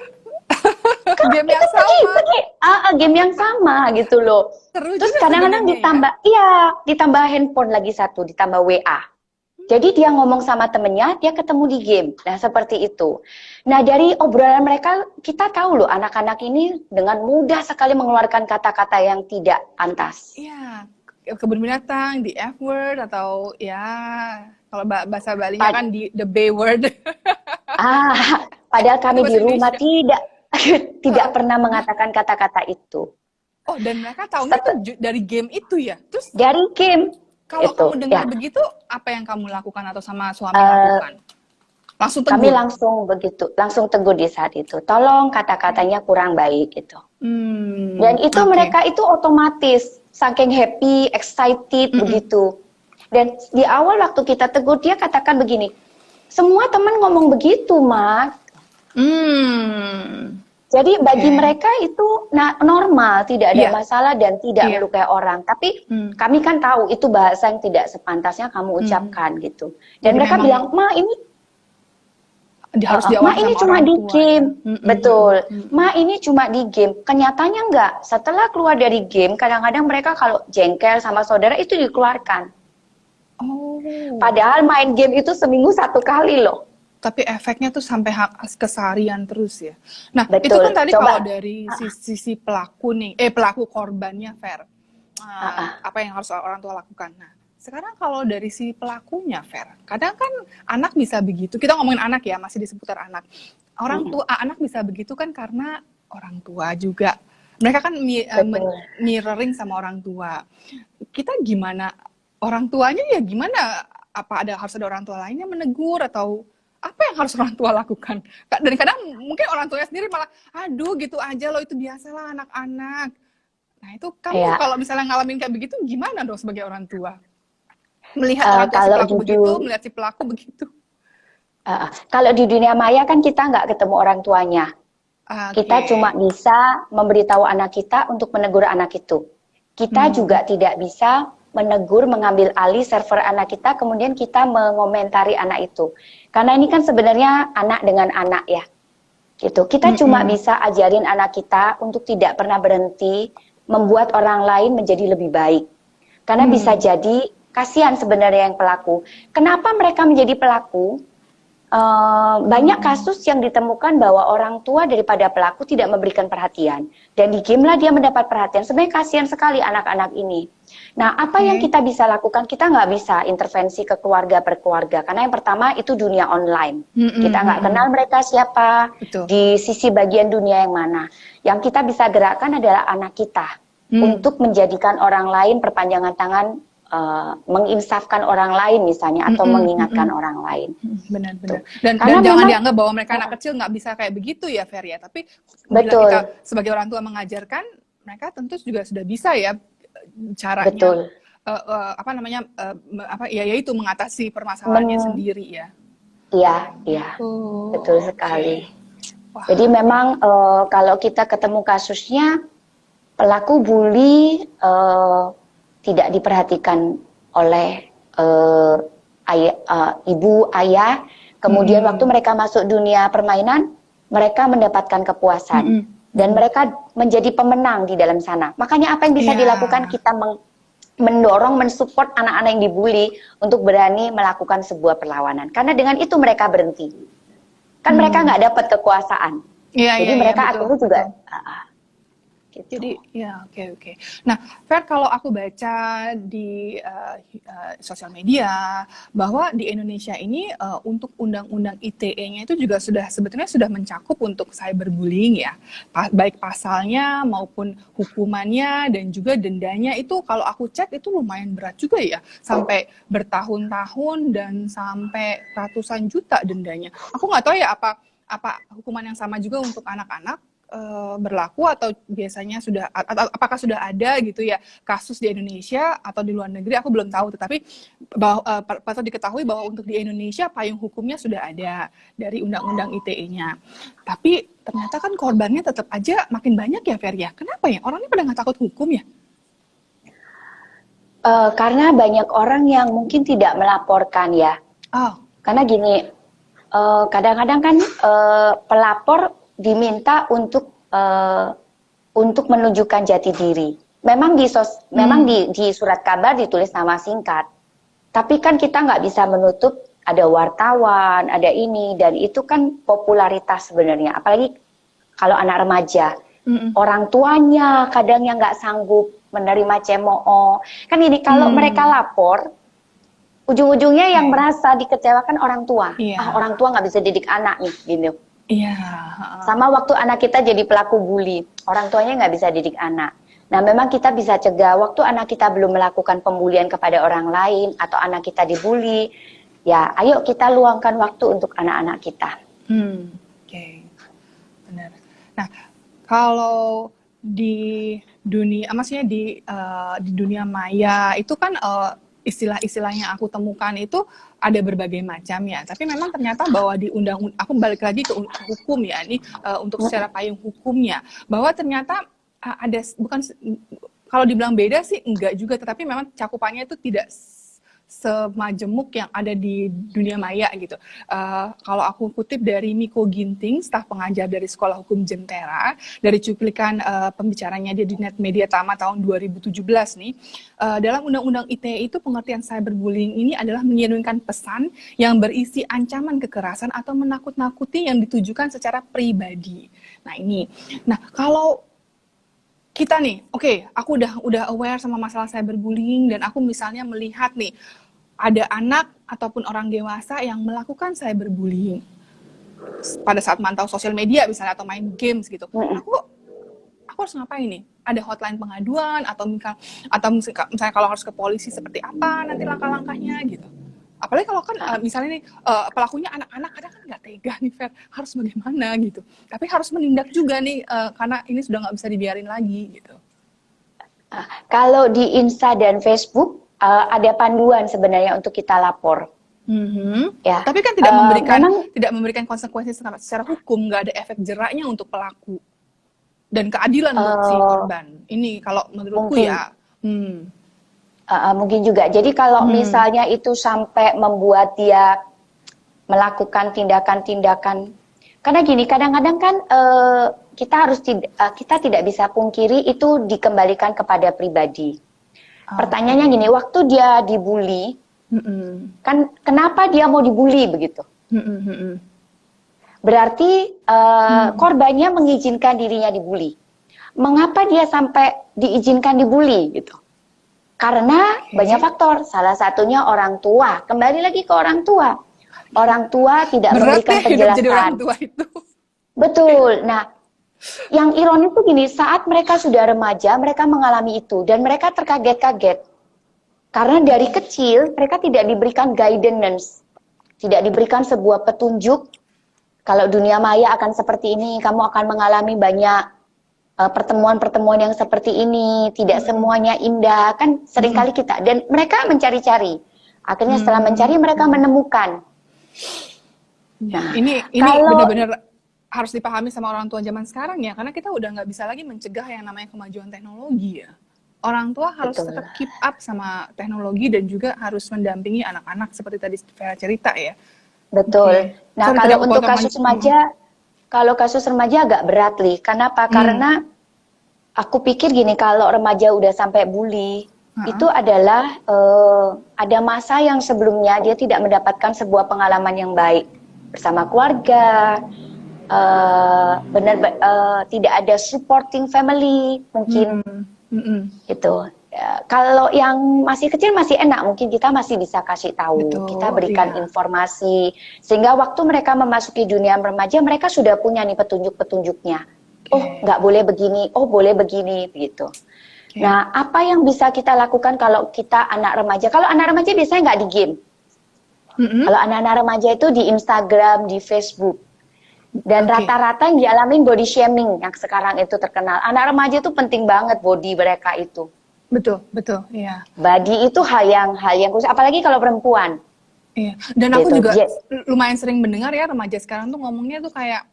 game yang sama. Game yang sama gitu loh. Terus kadang-kadang ditambah handphone lagi satu, ditambah WA. Jadi dia ngomong sama temennya, dia ketemu di game. Nah seperti itu. Nah dari obrolan mereka, kita tahu loh anak-anak ini dengan mudah sekali mengeluarkan kata-kata yang tidak pantas. Iya, kebun binatang, di F word atau ya kalau bahasa Balinya kan di the B word. Padahal kami di rumah tidak pernah mengatakan kata-kata itu. Oh, dan mereka tahunya itu dari game itu ya? Terus dari game. Kalau kamu dengar begitu, apa yang kamu lakukan atau sama suami lakukan? Langsung tegur? Kami langsung tegur di saat itu. Tolong kata-katanya kurang baik gitu. Dan itu mereka itu otomatis, saking happy, excited begitu. Dan di awal waktu kita tegur, dia katakan begini, semua teman ngomong begitu, Mak. Jadi bagi mereka itu normal, tidak ada masalah dan tidak melukai orang. Tapi kami kan tahu itu bahasa yang tidak sepantasnya kamu ucapkan gitu. Dan jadi mereka bilang, Ma ini harus Ma ini cuma di game. Betul. Ma ini cuma di game. Kenyataannya enggak. Setelah keluar dari game, kadang-kadang mereka kalau jengkel sama saudara itu dikeluarkan. Padahal main game itu seminggu 1 kali loh. Tapi efeknya tuh sampai keseharian terus ya. Nah, betul. Itu kan tadi kalau dari sisi pelaku nih, pelaku korbannya, Fer. Apa yang harus orang tua lakukan. Nah, sekarang kalau dari si pelakunya, Fer. Kadang kan anak bisa begitu. Kita ngomongin anak ya, masih di seputar anak. Orang tua, anak bisa begitu kan karena orang tua juga. Mereka kan mirroring sama orang tua. Kita gimana? Orang tuanya ya gimana? Apa harus ada orang tua lainnya menegur atau apa yang harus orang tua lakukan? Dan kadang mungkin orang tuanya sendiri malah, aduh gitu aja loh, itu biasalah anak-anak. Nah itu kamu kalau misalnya ngalamin kayak begitu, gimana dong sebagai orang tua? Melihat orang tua si pelaku begitu, melihat si pelaku begitu. Kalau di dunia maya kan kita nggak ketemu orang tuanya. Kita cuma bisa memberitahu anak kita untuk menegur anak itu. Kita juga tidak bisa menegur, mengambil alih server anak kita, kemudian kita mengomentari anak itu. Karena ini kan sebenarnya anak dengan anak ya. Gitu. Kita cuma bisa ajarin anak kita untuk tidak pernah berhenti membuat orang lain menjadi lebih baik. Karena bisa jadi kasihan sebenarnya yang pelaku. Kenapa mereka menjadi pelaku? Banyak kasus yang ditemukan bahwa orang tua daripada pelaku tidak memberikan perhatian. Dan di game lah dia mendapat perhatian. Sebenarnya kasihan sekali anak-anak ini. Nah, apa yang kita bisa lakukan? Kita nggak bisa intervensi ke keluarga per keluarga. Karena yang pertama itu dunia online. Kita nggak kenal mereka siapa, di sisi bagian dunia yang mana. Yang kita bisa gerakkan adalah anak kita. Untuk menjadikan orang lain perpanjangan tangan, menginsafkan orang lain misalnya, atau mengingatkan orang lain. Benar-benar. Dan jangan dianggap bahwa mereka anak kecil nggak bisa kayak begitu ya, Fer ya. Tapi bila kita sebagai orang tua mengajarkan, mereka tentu juga sudah bisa ya caranya. Yaitu mengatasi permasalahannya sendiri ya. Iya. Betul sekali. Jadi memang kalau kita ketemu kasusnya pelaku bully tidak diperhatikan oleh ibu, ayah. Kemudian waktu mereka masuk dunia permainan, mereka mendapatkan kepuasan. Dan mereka menjadi pemenang di dalam sana. Makanya apa yang bisa dilakukan, kita mendorong, mensupport anak-anak yang dibully untuk berani melakukan sebuah perlawanan. Karena dengan itu mereka berhenti. Kan mereka nggak dapat kekuasaan. Jadi mereka akhirnya juga... Gitu. Jadi ya oke. Nah, Fer, kalau aku baca di sosial media bahwa di Indonesia ini untuk undang-undang ITE-nya itu juga sebetulnya sudah mencakup untuk cyberbullying ya, baik pasalnya maupun hukumannya dan juga dendanya itu kalau aku cek itu lumayan berat juga ya, sampai bertahun-tahun dan sampai ratusan juta dendanya. Aku nggak tahu ya apa hukuman yang sama juga untuk anak-anak berlaku atau biasanya sudah atau apakah sudah ada gitu ya kasus di Indonesia atau di luar negeri, aku belum tahu, tetapi patut diketahui bahwa untuk di Indonesia payung hukumnya sudah ada dari undang-undang ITE-nya. Tapi ternyata kan korbannya tetap aja makin banyak ya, Fer ya. Kenapa ya? Orangnya pada nggak takut hukum ya? Karena banyak orang yang mungkin tidak melaporkan ya. Oh. Karena gini, kadang-kadang kan pelapor diminta untuk menunjukkan jati diri. Memang di surat kabar ditulis nama singkat, tapi kan kita nggak bisa menutup ada wartawan, ada ini, dan itu kan popularitas sebenarnya. Apalagi kalau anak remaja, orang tuanya kadang yang nggak sanggup menerima cemooh. Kan ini kalau mereka lapor, ujung-ujungnya yang merasa dikecewakan orang tua. Orang tua nggak bisa didik anak nih, gitu. Iya. Sama waktu anak kita jadi pelaku bully, orang tuanya nggak bisa didik anak. Nah, memang kita bisa cegah waktu anak kita belum melakukan pembulian kepada orang lain atau anak kita dibully. Ya, ayo kita luangkan waktu untuk anak-anak kita. Oke. Benar. Nah, kalau di dunia, maksudnya di dunia maya itu kan istilah-istilah yang aku temukan itu ada berbagai macam ya. Tapi memang ternyata bahwa di aku balik lagi ke hukum ya, ini untuk secara payung hukumnya, bahwa ternyata ada bukan kalau dibilang beda sih enggak juga, tetapi memang cakupannya itu tidak semajemuk yang ada di dunia maya gitu. Kalau aku kutip dari Miko Ginting, staf pengajar dari Sekolah Hukum Jentera, dari cuplikan pembicaranya dia di Net Media Tama tahun 2017 nih, dalam Undang-Undang ITE itu pengertian cyberbullying ini adalah mengirimkan pesan yang berisi ancaman kekerasan atau menakut-nakuti yang ditujukan secara pribadi. Nah kalau kita nih, aku udah aware sama masalah cyberbullying dan aku misalnya melihat nih ada anak ataupun orang dewasa yang melakukan cyberbullying pada saat mantau sosial media misalnya atau main games gitu. Aku harus ngapain nih? Ada hotline pengaduan atau misalnya kalau harus ke polisi seperti apa nanti langkah-langkahnya gitu. Apalagi kalau kan misalnya nih pelakunya anak-anak, kadang kan nggak tega nih, Fer, harus bagaimana gitu. Tapi harus menindak juga nih karena ini sudah nggak bisa dibiarin lagi gitu. Kalau di Insta dan Facebook ada panduan sebenarnya untuk kita lapor. Ya. Tapi kan tidak memberikan konsekuensi secara hukum, nggak ada efek jeraknya untuk pelaku dan keadilan buat si korban. Ini kalau menurutku ya. Mungkin juga. Jadi kalau misalnya itu sampai membuat dia melakukan tindakan-tindakan, karena gini, kadang-kadang kan kita tidak bisa pungkiri itu dikembalikan kepada pribadi. Pertanyaannya gini, waktu dia dibully, kan kenapa dia mau dibully begitu? Berarti korbannya mengizinkan dirinya dibully. Mengapa dia sampai diizinkan dibully gitu? Karena banyak faktor, salah satunya orang tua. Kembali lagi ke orang tua. Orang tua tidak memberikan penjelasan. Jadi orang tua itu. Betul. Nah, yang ironis itu gini, saat mereka sudah remaja, mereka mengalami itu. Dan mereka terkaget-kaget. Karena dari kecil, mereka tidak diberikan guidance. Tidak diberikan sebuah petunjuk. Kalau dunia maya akan seperti ini, kamu akan mengalami banyak pertemuan-pertemuan yang seperti ini, tidak semuanya indah, kan seringkali kita, dan mereka mencari-cari, akhirnya setelah mencari mereka menemukan. Nah, ini benar-benar harus dipahami sama orang tua zaman sekarang ya, karena kita udah nggak bisa lagi mencegah yang namanya kemajuan teknologi ya. Orang tua harus tetap keep up sama teknologi dan juga harus mendampingi anak-anak seperti tadi Vera cerita ya. Betul. Nah, kalau untuk kasus remaja, kalau kasus remaja agak berat, Li. Kenapa? Karena aku pikir gini, kalau remaja udah sampai bully, itu adalah ada masa yang sebelumnya dia tidak mendapatkan sebuah pengalaman yang baik bersama keluarga, tidak ada supporting family mungkin gitu. Kalau yang masih kecil masih enak, mungkin kita masih bisa kasih tahu, Betul, kita berikan iya. informasi sehingga waktu mereka memasuki dunia remaja mereka sudah punya nih petunjuk-petunjuknya. Oh nggak boleh begini, oh boleh begini gitu. Nah apa yang bisa kita lakukan kalau kita anak remaja? Kalau anak remaja biasanya nggak di game. Kalau anak-anak remaja itu di Instagram, di Facebook. Dan rata-rata yang dialamin body shaming yang sekarang itu terkenal. Anak remaja itu penting banget body mereka itu. Betul, betul, iya. Body itu hal yang khusus, apalagi kalau perempuan. Iya. Dan aku gitu. juga lumayan sering mendengar ya remaja sekarang tuh ngomongnya tuh kayak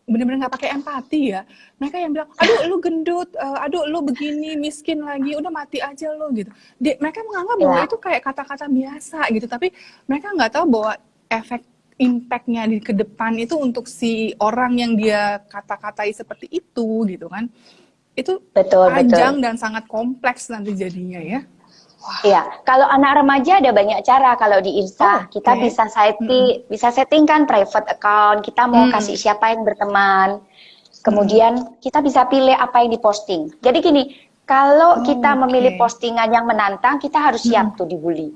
bener-bener nggak pakai empati ya. Mereka yang bilang, aduh lu gendut, aduh lu begini, miskin lagi, udah mati aja lo gitu. Mereka menganggap bahwa itu kayak kata-kata biasa gitu, tapi mereka nggak tahu bahwa efek impact-nya ke depan itu untuk si orang yang dia kata-katai seperti itu gitu kan. Itu panjang dan sangat kompleks nanti jadinya ya. Iya, kalau anak remaja ada banyak cara. Kalau di Insta kita bisa settingkan private account, kita mau kasih siapa yang berteman. Kemudian kita bisa pilih apa yang diposting. Jadi gini, kalau kita memilih postingan yang menantang, kita harus siap tuh dibully.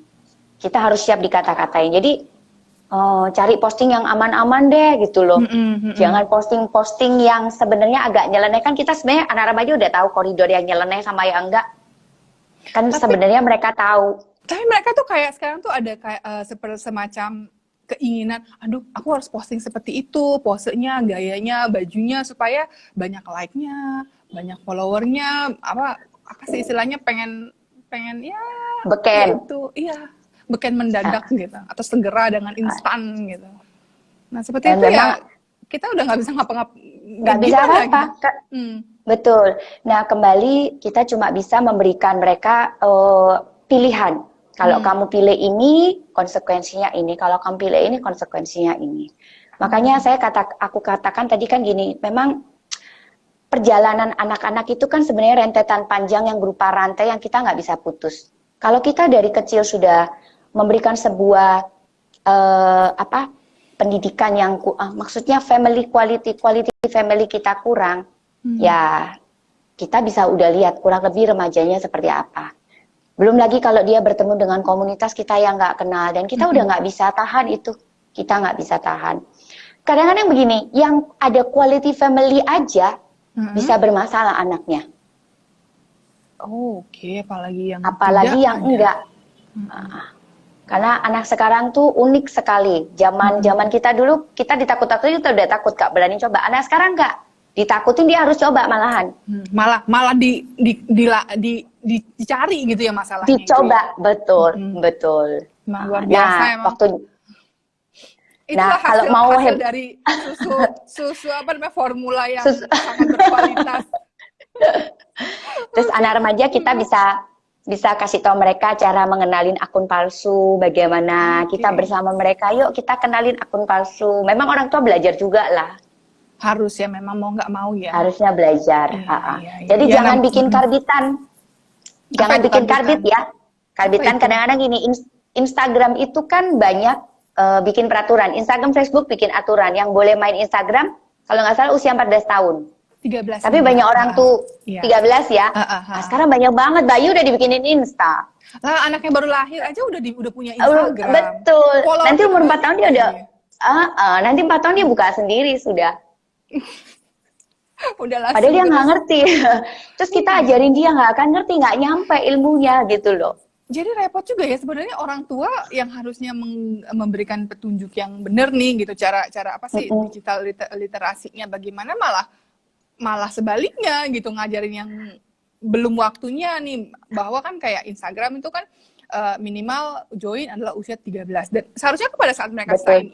Kita harus siap dikata-katain. Jadi cari posting yang aman-aman deh gitu loh. Jangan posting-posting yang sebenarnya agak nyeleneh. Kan kita sebenarnya anak remaja udah tahu koridor yang nyeleneh sama yang enggak. Kan sebenarnya mereka tahu. Tapi mereka tuh kayak sekarang tuh ada kayak semacam keinginan, aduh aku harus posting seperti itu, posenya, gayanya, bajunya supaya banyak like-nya, banyak followernya, apa sih istilahnya pengen ya beken. Gitu. Iya. Beken mendadak gitu, atau segera dengan instan gitu. Nah seperti itu ya, kita udah nggak bisa nggak bisa apa-apa. Betul. Nah kembali kita cuma bisa memberikan mereka pilihan. Kalau kamu pilih ini, konsekuensinya ini. Kalau kamu pilih ini, konsekuensinya ini. Makanya aku katakan tadi kan gini, memang perjalanan anak-anak itu kan sebenarnya rentetan panjang yang berupa rantai yang kita nggak bisa putus. Kalau kita dari kecil sudah memberikan sebuah pendidikan yang maksudnya quality family kita kurang, ya kita bisa udah lihat kurang lebih remajanya seperti apa. Belum lagi kalau dia bertemu dengan komunitas kita yang nggak kenal dan kita udah nggak bisa tahan itu, kita nggak bisa tahan. Kadang-kadang begini, yang ada quality family aja bisa bermasalah anaknya. Oke, apalagi yang enggak. Karena anak sekarang tuh unik sekali. Zaman kita dulu kita ditakut-takutin, kita udah takut Kak, berani coba. Anak sekarang enggak. Ditakutin dia harus coba malahan. Malah dicari gitu ya masalahnya. Dicoba, gitu ya? Betul. Luar biasa emang. Itulah hasil dari susu apa namanya formula yang sangat berkualitas. Terus anak remaja kita bisa kasih tahu mereka cara mengenalin akun palsu, bagaimana kita bersama mereka, yuk kita kenalin akun palsu. Memang orang tua belajar juga lah. Harus ya, memang mau nggak mau ya. Harusnya belajar. Jadi jangan bikin karbitan. Jangan bikin karbit ya. Karbitan kadang-kadang gini, Instagram itu kan banyak bikin peraturan. Instagram, Facebook bikin aturan. Yang boleh main Instagram, kalau nggak salah usia 14 tahun. 13. Tapi banyak orang tuh 13 ya. Nah, sekarang banyak banget bayi udah dibikinin Insta. Lah anaknya baru lahir aja udah punya Instagram. Betul. Nanti umur 4 tahun dia udah nanti 4 tahun dia buka sendiri sudah. Padahal dia nggak ngerti. Terus kita ajarin dia nggak akan ngerti, nggak nyampe ilmunya gitu loh. Jadi repot juga ya sebenarnya orang tua yang harusnya memberikan petunjuk yang benar nih gitu, cara apa sih digital literasinya bagaimana, malah sebaliknya gitu, ngajarin yang belum waktunya nih, bahwa kan kayak Instagram itu kan minimal join adalah usia 13 dan seharusnya pada saat mereka sign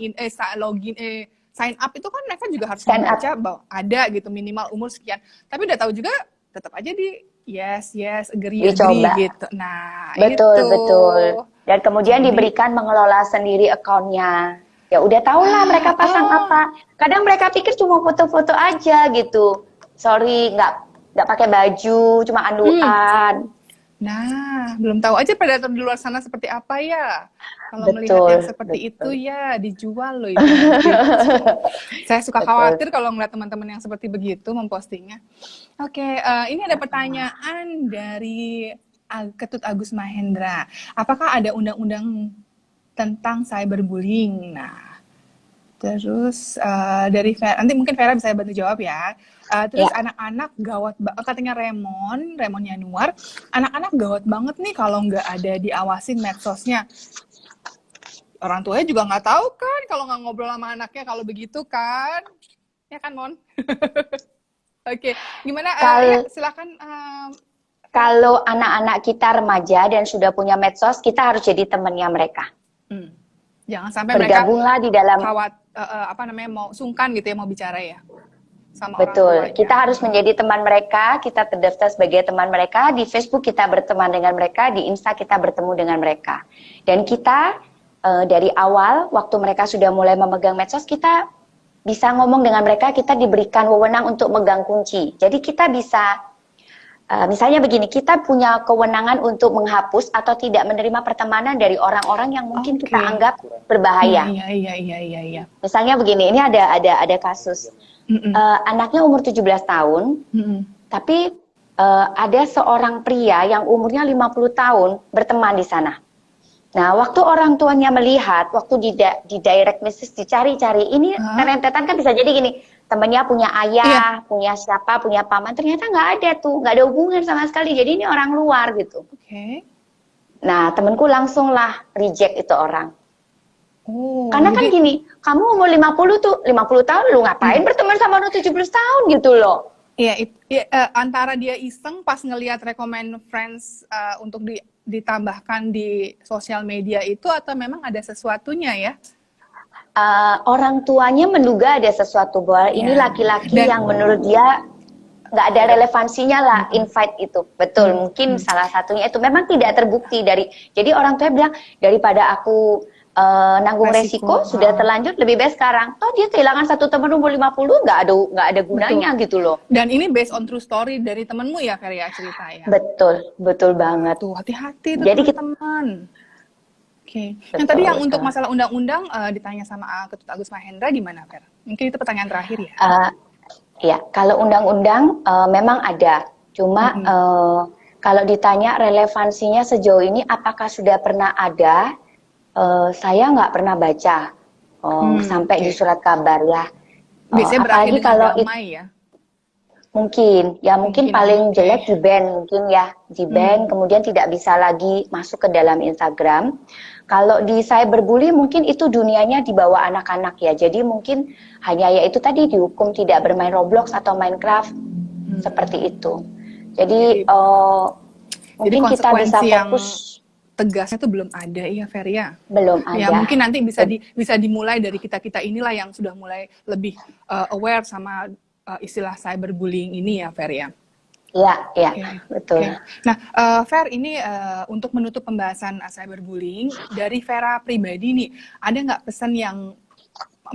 up itu kan mereka juga harus membaca bahwa ada gitu minimal umur sekian, tapi udah tahu juga tetap aja yes agree gitu. Nah betul. Dan kemudian diberikan mengelola sendiri akunnya. Ya udah tau lah mereka pasang apa. Kadang mereka pikir cuma foto-foto aja gitu. Sorry, nggak pakai baju, cuma anduan. Nah, belum tahu aja predator di luar sana seperti apa ya. Kalau melihat yang seperti itu ya dijual loh itu nanti. Saya suka khawatir kalau ngeliat teman-teman yang seperti begitu mempostingnya. Oke, ini ada pertanyaan dari Ketut Agus Mahendra. Apakah ada undang-undang tentang cyberbullying? Nah, terus dari Vera, nanti mungkin Vera bisa bantu jawab ya. Terus anak-anak gawat, katanya Remon Yanuar, anak-anak gawat banget nih kalau nggak ada diawasin medsosnya. Orang tuanya juga nggak tahu kan kalau nggak ngobrol sama anaknya kalau begitu kan, ya kan Mon? Oke, gimana? Ya, silakan. Kalau anak-anak kita remaja dan sudah punya medsos, kita harus jadi temannya mereka. Jangan sampai bergabunglah mereka di dalam mau sungkan gitu ya mau bicara ya. Sama betul, kita harus menjadi teman mereka, kita terdaftar sebagai teman mereka, di Facebook kita berteman dengan mereka, di Insta kita bertemu dengan mereka. Dan kita dari awal, waktu mereka sudah mulai memegang medsos, kita bisa ngomong dengan mereka, kita diberikan wewenang untuk megang kunci. Jadi kita bisa, misalnya begini, kita punya kewenangan untuk menghapus atau tidak menerima pertemanan dari orang-orang yang mungkin kita anggap berbahaya. Iya. Misalnya begini, ini ada kasus. Anaknya umur 17 tahun, tapi ada seorang pria yang umurnya 50 tahun berteman di sana. Nah, waktu orang tuanya melihat, waktu di direct message dicari-cari, ini rentetan kan bisa jadi gini, temennya punya ayah, punya siapa, punya paman, ternyata nggak ada tuh, nggak ada hubungan sama sekali, jadi ini orang luar gitu. Nah, temenku langsung lah reject itu orang. Karena kan gini, kamu umur 50 tahun, lu ngapain berteman sama orang 17 tahun gitu loh. Iya, antara dia iseng pas ngelihat recommend friends untuk ditambahkan di sosial media itu, atau memang ada sesuatunya ya? Orang tuanya menduga ada sesuatu bahwa ini laki-laki yang menurut dia nggak ada relevansinya lah invite itu. Betul, mungkin salah satunya itu memang tidak terbukti jadi orang tua bilang daripada aku nanggung resiko sudah terlanjur, lebih baik sekarang. Toh dia kehilangan satu teman umur 50, nggak ada gunanya gitu loh. Dan ini based on true story dari temenmu ya, Feria, cerita ya? Betul banget. Tuh, hati-hati tuh teman-teman. Oke. Yang tadi yang untuk masalah undang-undang ditanya sama Ketut Agus Mahendra gimana, Fer? Mungkin itu pertanyaan terakhir ya? Ya, kalau undang-undang memang ada. Cuma kalau ditanya relevansinya sejauh ini apakah sudah pernah ada, saya nggak pernah baca sampai di surat kabar ya. Biasanya berakhir dengan kalau damai ya? Mungkin paling jelek di ban mungkin ya, di ban kemudian tidak bisa lagi masuk ke dalam Instagram. Kalau di cyberbully mungkin itu dunianya di bawah anak-anak ya, jadi mungkin hanya ya itu tadi dihukum tidak bermain Roblox atau Minecraft seperti itu. Jadi mungkin kita bisa fokus. Tegasnya tuh belum ada ya, Feria? Belum ada. Ya mungkin nanti bisa dimulai dari kita inilah yang sudah mulai lebih aware sama istilah cyberbullying ini ya, Feria. Iya, betul. Nah, Fer, ini untuk menutup pembahasan cyberbullying dari Vera pribadi nih, ada nggak pesan yang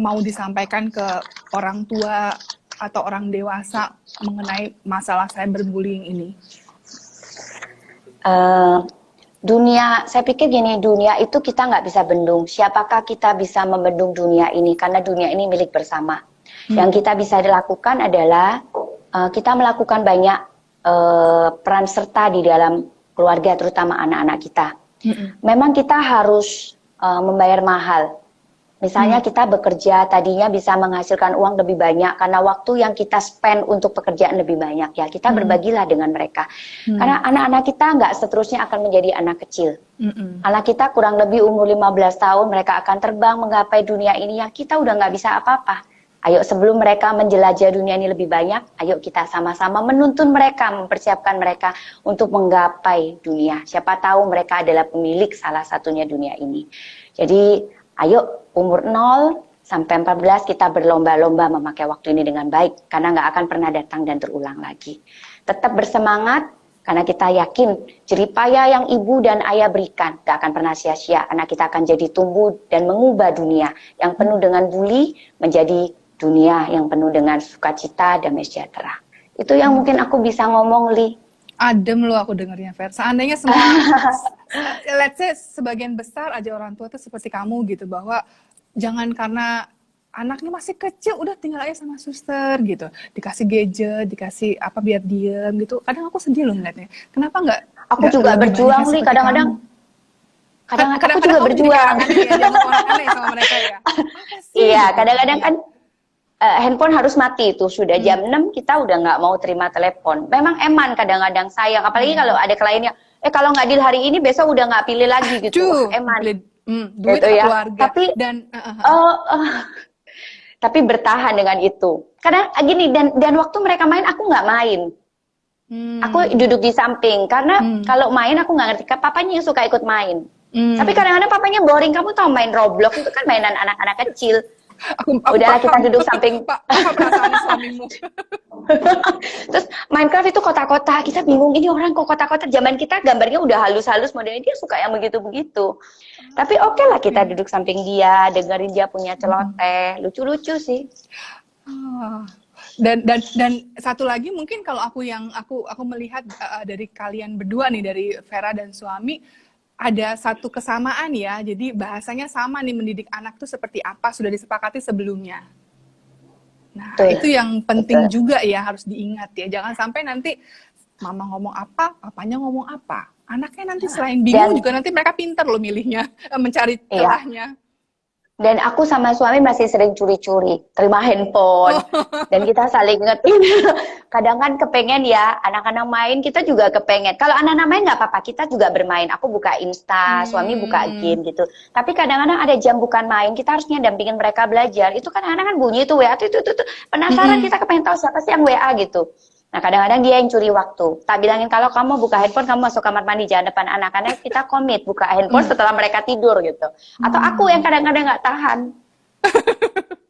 mau disampaikan ke orang tua atau orang dewasa mengenai masalah cyberbullying ini? Saya pikir gini, dunia itu kita nggak bisa bendung. Siapakah kita bisa membendung dunia ini? Karena dunia ini milik bersama. Yang kita bisa lakukan adalah kita melakukan banyak peran serta di dalam keluarga, terutama anak-anak kita. Memang kita harus membayar mahal. Misalnya kita bekerja tadinya bisa menghasilkan uang lebih banyak karena waktu yang kita spend untuk pekerjaan lebih banyak ya, kita berbagilah dengan mereka. Karena anak-anak kita nggak seterusnya akan menjadi anak kecil. Anak kita kurang lebih umur 15 tahun mereka akan terbang menggapai dunia ini yang kita udah nggak bisa apa-apa. Ayo sebelum mereka menjelajah dunia ini lebih banyak, ayo kita sama-sama menuntun mereka, mempersiapkan mereka untuk menggapai dunia. Siapa tahu mereka adalah pemilik salah satunya dunia ini. Jadi ayo umur 0 sampai 14 kita berlomba-lomba memakai waktu ini dengan baik, karena nggak akan pernah datang dan terulang lagi. Tetap bersemangat, karena kita yakin jeripaya yang ibu dan ayah berikan nggak akan pernah sia-sia. Anak kita akan jadi tumbuh dan mengubah dunia yang penuh dengan bully menjadi dunia yang penuh dengan sukacita, damai sejahtera. Itu yang mungkin aku bisa ngomong, Li. Adem loh aku dengernya, Fer. Seandainya semua, let's say sebagian besar aja orang tua tuh seperti kamu gitu, bahwa jangan karena anaknya masih kecil udah tinggal aja sama suster gitu, dikasih gadget, dikasih apa biar diem gitu. Kadang aku sedih loh ngeliatnya. Kenapa nggak Aku juga lebih berjuang, banyaknya Li, seperti kadang-kadang. kamu? Kadang-kadang aku Kadang-kadang juga kamu jadi kayak berjuang. orang aneh ya, jangan orang aneh sama mereka ya. Apa sih Iya, gitu? kadang-kadang Iya. kan handphone harus mati itu. Sudah jam 6 kita udah nggak mau terima telepon. Memang eman kadang-kadang sayang. Apalagi kalau ada kliennya, kalau nggak deal hari ini besok udah nggak pilih lagi gitu. Wah, eman. Duit Gitu atau ya. keluarga Tapi dan tapi bertahan dengan itu. Kadang gini, dan waktu mereka main aku nggak main. Aku duduk di samping karena kalau main aku nggak ngerti. Papanya yang suka ikut main. Tapi kadang-kadang papanya boring. Kamu tahu main Roblox itu kan mainan anak-anak kecil. Udahlah kita duduk samping. Apa perasaan suamimu? Terus Minecraft itu kotak-kotak. Kita bingung ini orang kok kotak-kotak. Zaman kita gambarnya udah halus-halus, modelnya dia suka yang begitu-begitu. Tapi oke lah kita duduk samping dia, dengerin dia punya celoteh. Lucu-lucu sih. Dan satu lagi mungkin kalau aku melihat dari kalian berdua nih, dari Vera dan suami, ada satu kesamaan ya. Jadi bahasanya sama nih, mendidik anak tuh seperti apa sudah disepakati sebelumnya. Nah, itu yang penting juga ya, harus diingat ya. Jangan sampai nanti mama ngomong apa, papanya ngomong apa. Anaknya nanti selain bingung juga nanti mereka pintar loh milihnya, mencari celahnya. Dan aku sama suami masih sering curi-curi, terima handphone. Dan kita saling ngetin. Kadang kan kepengen ya, anak-anak main, kita juga kepengen. Kalau anak-anak main nggak apa-apa, kita juga bermain. Aku buka Insta, suami buka game gitu. Tapi kadang-kadang ada jam bukan main, kita harusnya dampingin mereka belajar. Itu kan anak-anak kan bunyi itu WA, itu. Penasaran kita kepengen tahu siapa sih yang WA gitu. Nah kadang-kadang dia yang curi waktu. Tak bilangin kalau kamu buka handphone, kamu masuk kamar mandi jangan depan anak. Karena kita komit buka handphone setelah mereka tidur gitu. Atau aku yang kadang-kadang nggak tahan.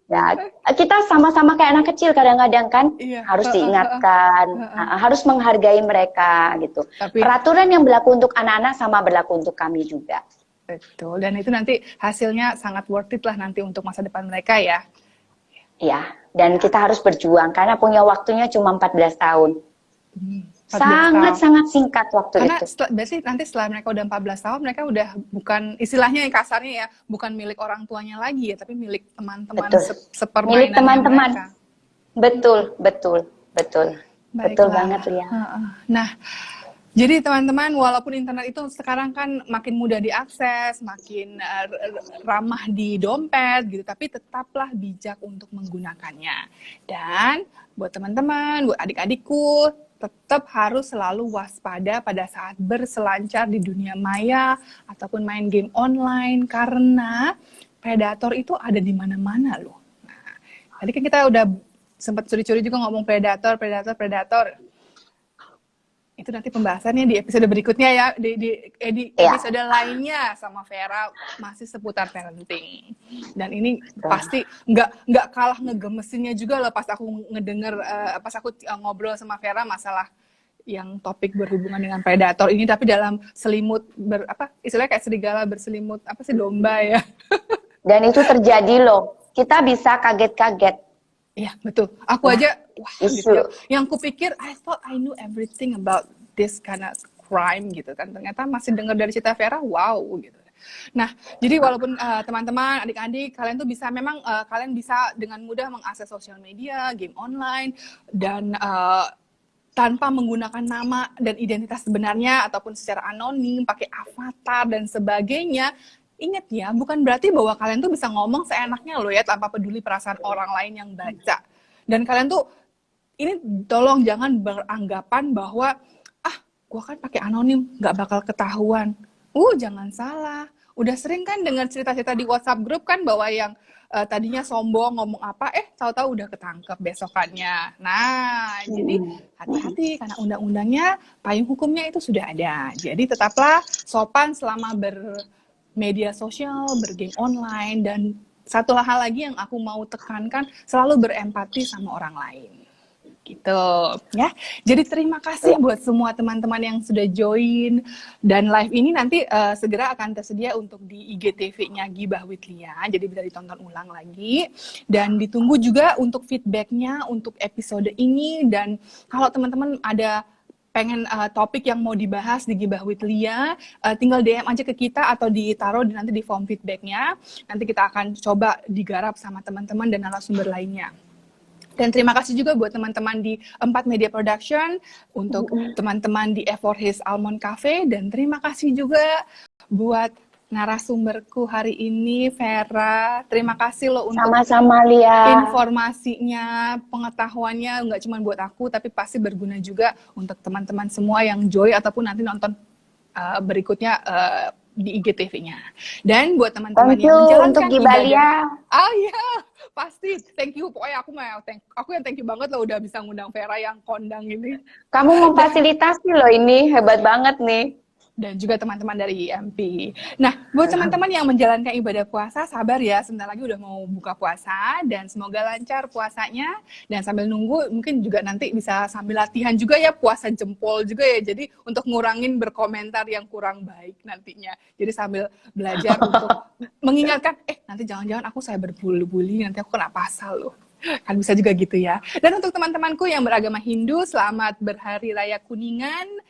Ya kita sama-sama kayak anak kecil kadang-kadang kan harus diingatkan, harus menghargai mereka gitu. Peraturan yang berlaku untuk anak-anak sama berlaku untuk kami juga. Betul. Dan itu nanti hasilnya sangat worth it lah nanti untuk masa depan mereka ya. Iya, dan kita harus berjuang karena punya waktunya cuma 14 tahun. Sangat-sangat singkat waktu karena itu. Berarti nanti setelah mereka udah 14 tahun, mereka udah bukan, istilahnya yang kasarnya ya, bukan milik orang tuanya lagi ya, tapi milik teman-teman sepermainan milik teman-teman. Mereka. Betul banget Lia. Nah, jadi teman-teman, walaupun internet itu sekarang kan makin mudah diakses, makin ramah di dompet gitu, tapi tetaplah bijak untuk menggunakannya. Dan buat teman-teman, buat adik-adikku, tetap harus selalu waspada pada saat berselancar di dunia maya ataupun main game online, karena predator itu ada di mana-mana loh. Nah, tadi kan kita udah sempat curi-curi juga ngomong predator. Itu nanti pembahasannya di episode berikutnya ya, di episode lainnya sama Vera, masih seputar parenting. Dan ini pasti nggak kalah ngegemesinnya juga loh pas aku ngedenger, pas aku ngobrol sama Vera masalah yang topik berhubungan dengan predator ini, tapi dalam selimut istilahnya kayak serigala berselimut domba ya. Dan itu terjadi loh, kita bisa kaget-kaget. Iya, betul. Aku aja, wah, gitu ya. Yang kupikir, I thought I knew everything about this kind of crime gitu kan. Ternyata masih dengar dari cerita Vera, wow gitu. Nah, jadi walaupun teman-teman, adik-adik, kalian tuh bisa, memang kalian bisa dengan mudah mengakses sosial media, game online, dan tanpa menggunakan nama dan identitas sebenarnya, ataupun secara anonim, pakai avatar dan sebagainya. Ingat ya, bukan berarti bahwa kalian tuh bisa ngomong seenaknya loh ya, tanpa peduli perasaan orang lain yang baca. Dan kalian tuh, ini tolong jangan beranggapan bahwa, gua kan pakai anonim, nggak bakal ketahuan. Jangan salah. Udah sering kan dengar cerita-cerita di WhatsApp grup kan, bahwa yang tadinya sombong ngomong apa, tahu-tahu udah ketangkep besokannya. Nah, jadi hati-hati, karena undang-undangnya, payung hukumnya itu sudah ada. Jadi tetaplah sopan selama media sosial, bergame online, dan satu hal lagi yang aku mau tekankan, selalu berempati sama orang lain. Gitu ya. Jadi terima kasih buat semua teman-teman yang sudah join, dan live ini nanti segera akan tersedia untuk di IGTV-nya Gibah with Lia, jadi bisa ditonton ulang lagi, dan ditunggu juga untuk feedbacknya untuk episode ini. Dan kalau teman-teman ada pengen topik yang mau dibahas di Gibah with Lia, tinggal DM aja ke kita atau ditaruh nanti di form feedbacknya. Nanti kita akan coba digarap sama teman-teman dan narasumber lainnya. Dan terima kasih juga buat teman-teman di 4 Media Production, untuk teman-teman di Effort His Almond Cafe, dan terima kasih juga buat narasumberku hari ini, Vera. Terima kasih loh untuk sama-sama, Lia. Informasinya, pengetahuannya nggak cuma buat aku, tapi pasti berguna juga untuk teman-teman semua yang joy ataupun nanti nonton berikutnya di IGTV-nya. Dan buat teman-teman yang menjalankan untuk Gibalia. Ya, pasti. Thank you. Pokoknya aku yang thank you banget loh udah bisa ngundang Vera yang kondang ini. Kamu memfasilitasi loh ini, hebat banget nih. Dan juga teman-teman dari IMP. Nah, buat teman-teman yang menjalankan ibadah puasa, sabar ya, sebentar lagi udah mau buka puasa, dan semoga lancar puasanya, dan sambil nunggu, mungkin juga nanti bisa sambil latihan juga ya, puasa jempol juga ya, jadi untuk ngurangin berkomentar yang kurang baik nantinya. Jadi sambil belajar untuk mengingatkan, nanti jangan-jangan saya berbuli-buli, nanti aku kena pasal loh. Kan bisa juga gitu ya. Dan untuk teman-temanku yang beragama Hindu, selamat berhari raya Kuningan.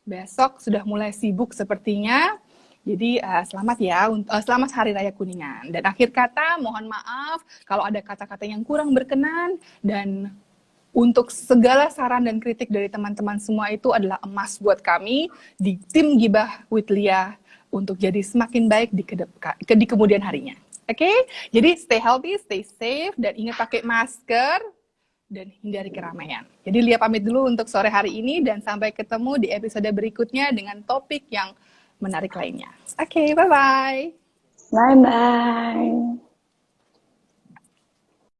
Besok sudah mulai sibuk sepertinya. Jadi selamat ya, selamat Hari Raya Kuningan. Dan akhir kata, mohon maaf kalau ada kata-kata yang kurang berkenan. Dan untuk segala saran dan kritik dari teman-teman semua itu adalah emas buat kami di tim Gibah with Lia untuk jadi semakin baik di kemudian harinya. Oke? Jadi stay healthy, stay safe, dan ingat pakai masker dan hindari keramaian. Jadi Lia pamit dulu untuk sore hari ini, dan sampai ketemu di episode berikutnya dengan topik yang menarik lainnya. Oke, bye-bye. Bye-bye.